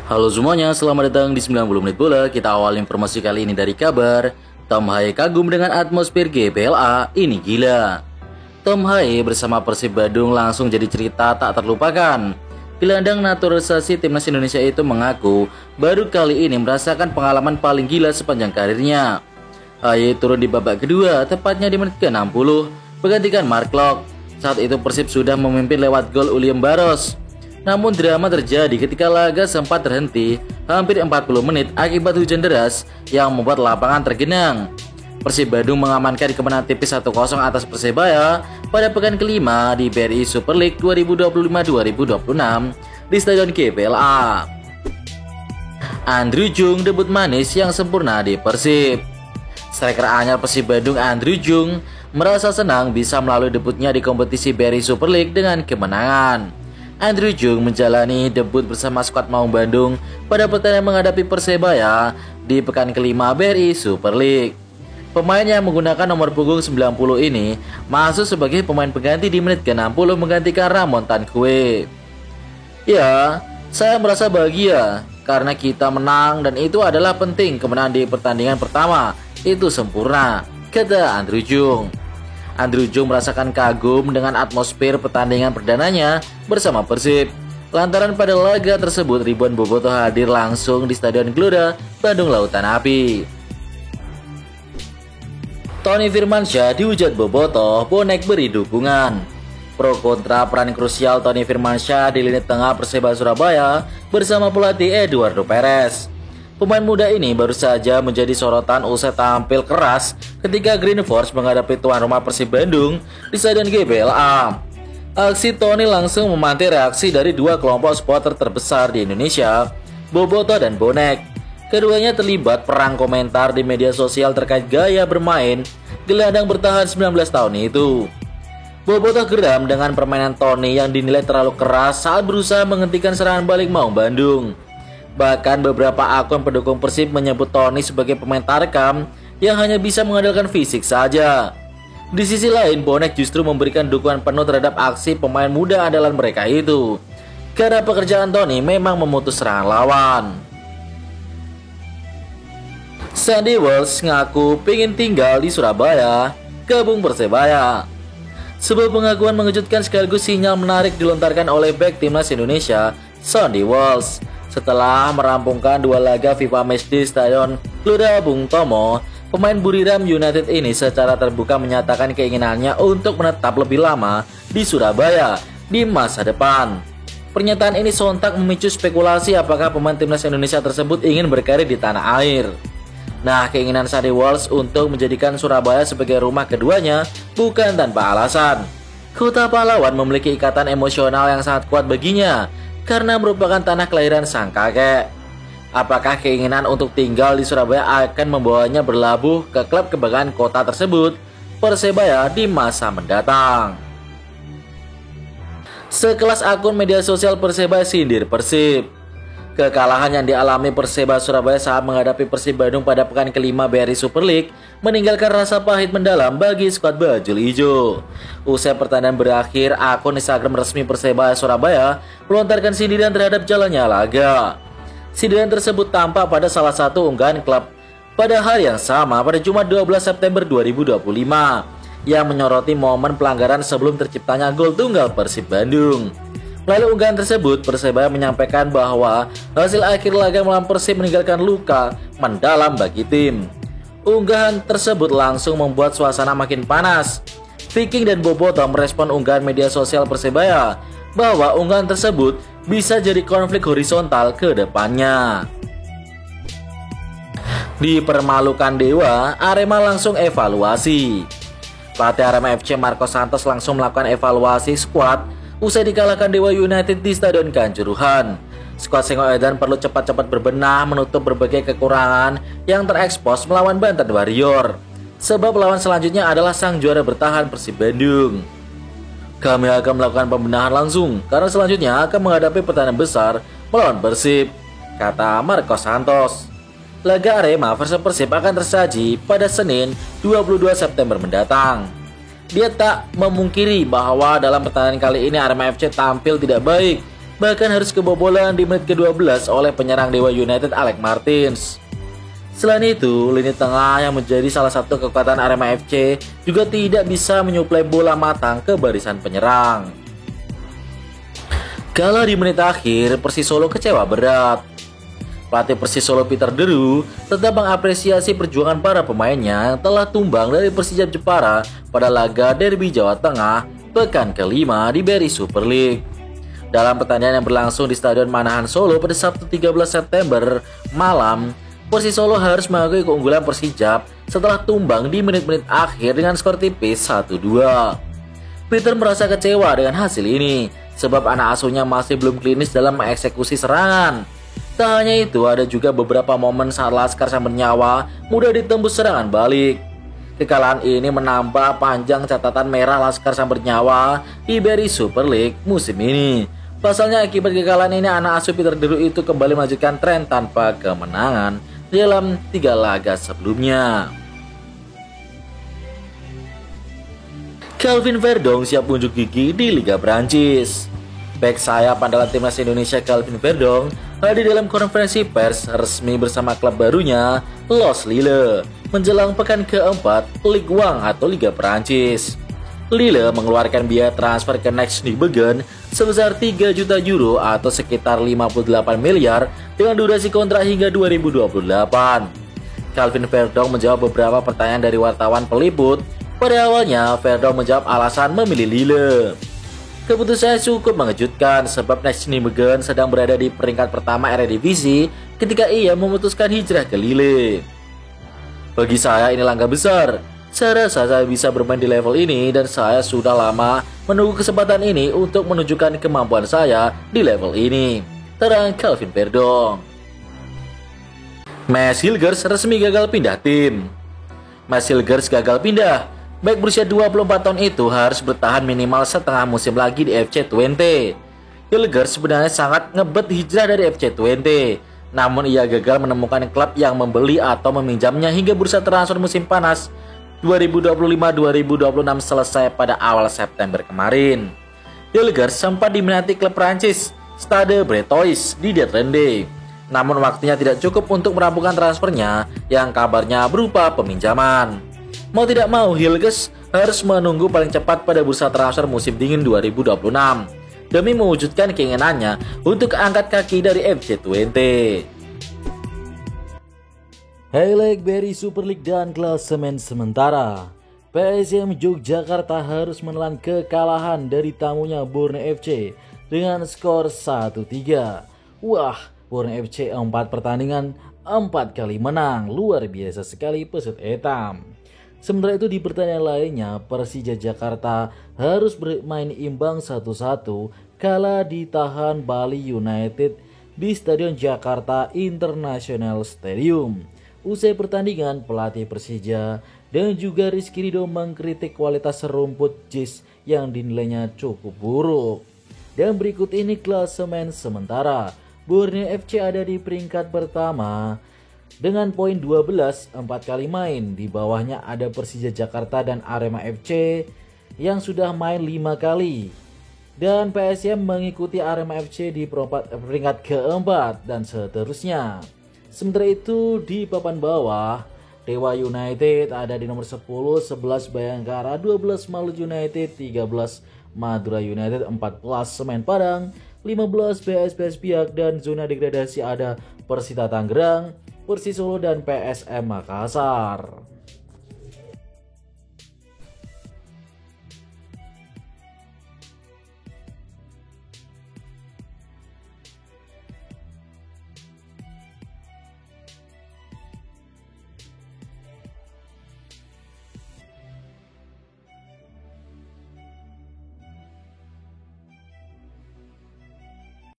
Halo semuanya, selamat datang di 90 menit bola. Kita awal informasi kali ini dari kabar Tom Haye kagum dengan atmosfer GBLA, ini gila. Tom Haye bersama Persib Bandung langsung jadi cerita tak terlupakan. Gelandang naturalisasi timnas Indonesia itu mengaku baru kali ini merasakan pengalaman paling gila sepanjang karirnya. Haye turun di babak kedua, tepatnya di menit ke-60, menggantikan Mark Klok. Saat itu Persib sudah memimpin lewat gol Uliam Baros. Namun drama terjadi ketika laga sempat terhenti hampir 40 menit akibat hujan deras yang membuat lapangan tergenang. Persib Bandung mengamankan kemenangan tipis 1-0 atas Persebaya pada pekan kelima di BRI Super League 2025-2026 di Stadion GBLA. Andrew Jung debut manis yang sempurna di Persib. Striker anyar Persib Bandung Andrew Jung merasa senang bisa melalui debutnya di kompetisi BRI Super League dengan kemenangan. Andrew Jung menjalani debut bersama skuad Maung Bandung pada pertandingan menghadapi Persebaya di pekan kelima BRI Super League. Pemain yang menggunakan nomor punggung 90 ini masuk sebagai pemain pengganti di menit ke-60 menggantikan Ramon Tankwe. Ya, saya merasa bahagia karena kita menang dan itu adalah penting. Kemenangan di pertandingan pertama itu sempurna, kata Andrew Jung. Andrew Jung merasakan kagum dengan atmosfer pertandingan perdananya bersama Persib. Lantaran pada laga tersebut ribuan bobotoh hadir langsung di Stadion Gelora Bandung Lautan Api. Tony Firmansyah dihujat bobotoh, bonek beri dukungan. Pro kontra peran krusial Tony Firmansyah di lini tengah Persebaya Surabaya bersama pelatih Eduardo Perez. Pemain muda ini baru saja menjadi sorotan usai tampil keras ketika Green Force menghadapi tuan rumah Persib Bandung di Stadion GBLA. Aksi Tony langsung memantik reaksi dari dua kelompok supporter terbesar di Indonesia, bobotoh dan bonek. Keduanya terlibat perang komentar di media sosial terkait gaya bermain gelandang bertahan 19 tahun itu. Bobotoh geram dengan permainan Tony yang dinilai terlalu keras saat berusaha menghentikan serangan balik Maung Bandung. Bahkan beberapa akun pendukung Persib menyebut Tony sebagai pemain tarkam yang hanya bisa mengandalkan fisik saja. Di sisi lain, bonek justru memberikan dukungan penuh terhadap aksi pemain muda andalan mereka itu, karena pekerjaan Tony memang memutus serangan lawan. Sandy Walsh ngaku pengen tinggal di Surabaya, gabung Persebaya. Sebuah pengakuan mengejutkan sekaligus sinyal menarik dilontarkan oleh bek timnas Indonesia, Sandy Walsh. Setelah merampungkan dua laga FIFA Match di Stadion Gelora Bung Tomo, pemain Buriram United ini secara terbuka menyatakan keinginannya untuk menetap lebih lama di Surabaya di masa depan. Pernyataan ini sontak memicu spekulasi apakah pemain timnas Indonesia tersebut ingin berkarir di tanah air. Nah, keinginan Sandy Walsh untuk menjadikan Surabaya sebagai rumah keduanya bukan tanpa alasan. Kota pahlawan memiliki ikatan emosional yang sangat kuat baginya, karena merupakan tanah kelahiran sang kakek. Apakah keinginan untuk tinggal di Surabaya akan membawanya berlabuh ke klub kebanggaan kota tersebut, Persebaya, di masa mendatang? Sekelas akun media sosial Persebaya sindir Persib. Kekalahan yang dialami Persebaya Surabaya saat menghadapi Persib Bandung pada pekan kelima BRI Super League meninggalkan rasa pahit mendalam bagi skuad bajul ijo. Usai pertandingan berakhir, akun Instagram resmi Persebaya Surabaya melontarkan sindiran terhadap jalannya laga. Sindiran tersebut tampak pada salah satu unggahan klub pada hari yang sama pada Jumat 12 September 2025 yang menyoroti momen pelanggaran sebelum terciptanya gol tunggal Persib Bandung. Melalui unggahan tersebut, Persebaya menyampaikan bahwa hasil akhir laga melawan Persib meninggalkan luka mendalam bagi tim. Unggahan tersebut langsung membuat suasana makin panas. Viking dan bobotoh merespon unggahan media sosial Persebaya bahwa unggahan tersebut bisa jadi konflik horizontal ke depannya. Dipermalukan Dewa, Arema langsung evaluasi. Pelatih Arema FC Marcos Santos langsung melakukan evaluasi skuad usai dikalahkan Dewa United di Stadion Kanjuruhan. Skuad Singoedan perlu cepat-cepat berbenah menutup berbagai kekurangan yang terekspos melawan Banten Warrior. Sebab lawan selanjutnya adalah sang juara bertahan Persib Bandung. Kami akan melakukan pembenahan langsung karena selanjutnya akan menghadapi pertandingan besar melawan Persib, kata Marcos Santos. Laga Arema versus Persib akan tersaji pada Senin 22 September mendatang. Dia tak memungkiri bahwa dalam pertandingan kali ini Arema FC tampil tidak baik bahkan harus kebobolan di menit ke-12 oleh penyerang Dewa United Alex Martins. Selain itu, lini tengah yang menjadi salah satu kekuatan Arema FC juga tidak bisa menyuplai bola matang ke barisan penyerang. Kalah di menit akhir, Persis Solo kecewa berat. Pelatih Persis Solo Peter Deru tetap mengapresiasi perjuangan para pemainnya yang telah tumbang dari Persija Jepara pada laga derby Jawa Tengah pekan kelima di BRI Super League. Dalam pertandingan yang berlangsung di Stadion Manahan Solo pada Sabtu 13 September malam, Persis Solo harus mengakui keunggulan Persijap setelah tumbang di menit-menit akhir dengan skor tipis 1-2. Peter merasa kecewa dengan hasil ini, sebab anak asuhnya masih belum klinis dalam mengeksekusi serangan. Tak hanya itu, ada juga beberapa momen saat Laskar Samber Nyawa mudah ditembus serangan balik. Kekalahan ini menambah panjang catatan merah Laskar Samber Nyawa di BRI Super League musim ini. Pasalnya akibat kekalahan ini, anak asuh Peter Deru itu kembali melanjutkan tren tanpa kemenangan dalam 3 laga sebelumnya. Calvin Verdong siap unjuk gigi di Liga Prancis. Bek sayap andalan timnas Indonesia Calvin Verdong hadir dalam konferensi pers resmi bersama klub barunya Los Lille menjelang pekan keempat Ligue 1 atau Liga Prancis. Lille mengeluarkan biaya transfer ke Next Nijmegen sebesar 3 juta euro atau sekitar 58 miliar dengan durasi kontrak hingga 2028. Calvin Verdong menjawab beberapa pertanyaan dari wartawan peliput. Pada awalnya, Verdong menjawab alasan memilih Lille. Keputusannya cukup mengejutkan sebab Next Nijmegen sedang berada di peringkat pertama Eredivisie ketika ia memutuskan hijrah ke Lille. Bagi saya ini langkah besar. Saya rasa saya bisa bermain di level ini dan saya sudah lama menunggu kesempatan ini untuk menunjukkan kemampuan saya di level ini, terang Calvin Verdong. Mads Hilgers resmi gagal pindah tim. Mads Hilgers gagal pindah. Bek berusia 24 tahun itu harus bertahan minimal setengah musim lagi di FC Twente. Hilgers sebenarnya sangat ngebet hijrah dari FC Twente, namun ia gagal menemukan klub yang membeli atau meminjamnya hingga bursa transfer musim panas 2025-2026 selesai pada awal September kemarin. Hilgers sempat diminati klub Prancis Stade Brestois di Detrende, namun waktunya tidak cukup untuk merampungkan transfernya yang kabarnya berupa peminjaman. Mau tidak mau, Hilgers harus menunggu paling cepat pada bursa transfer musim dingin 2026 demi mewujudkan keinginannya untuk angkat kaki dari FC Twente. Highlight BRI Super League dan klasemen sementara. PSM Yogyakarta harus menelan kekalahan dari tamunya Borneo FC dengan skor 1-3. Wah, Borneo FC 4 pertandingan 4 kali menang. Luar biasa sekali Pesut Etam. Sementara itu di pertandingan lainnya, Persija Jakarta harus bermain imbang 1-1 kala ditahan Bali United di Stadion Jakarta International Stadium. Usai pertandingan, pelatih Persija dan juga Rizky Ridho mengkritik kualitas rumput JIS yang dinilainya cukup buruk. Dan berikut ini klasemen sementara. Borneo FC ada di peringkat pertama dengan poin 12, 4 kali main. Di bawahnya ada Persija Jakarta dan Arema FC yang sudah main 5 kali. Dan PSM mengikuti Arema FC di peringkat keempat dan seterusnya. Sementara itu di papan bawah, Dewa United ada di nomor 10, 11 Bayangkara, 12 Malut United, 13 Madura United, 14 Semen Padang, 15 PSPS Biak, dan zona degradasi ada Persita Tangerang, Persis Solo, dan PSM Makassar.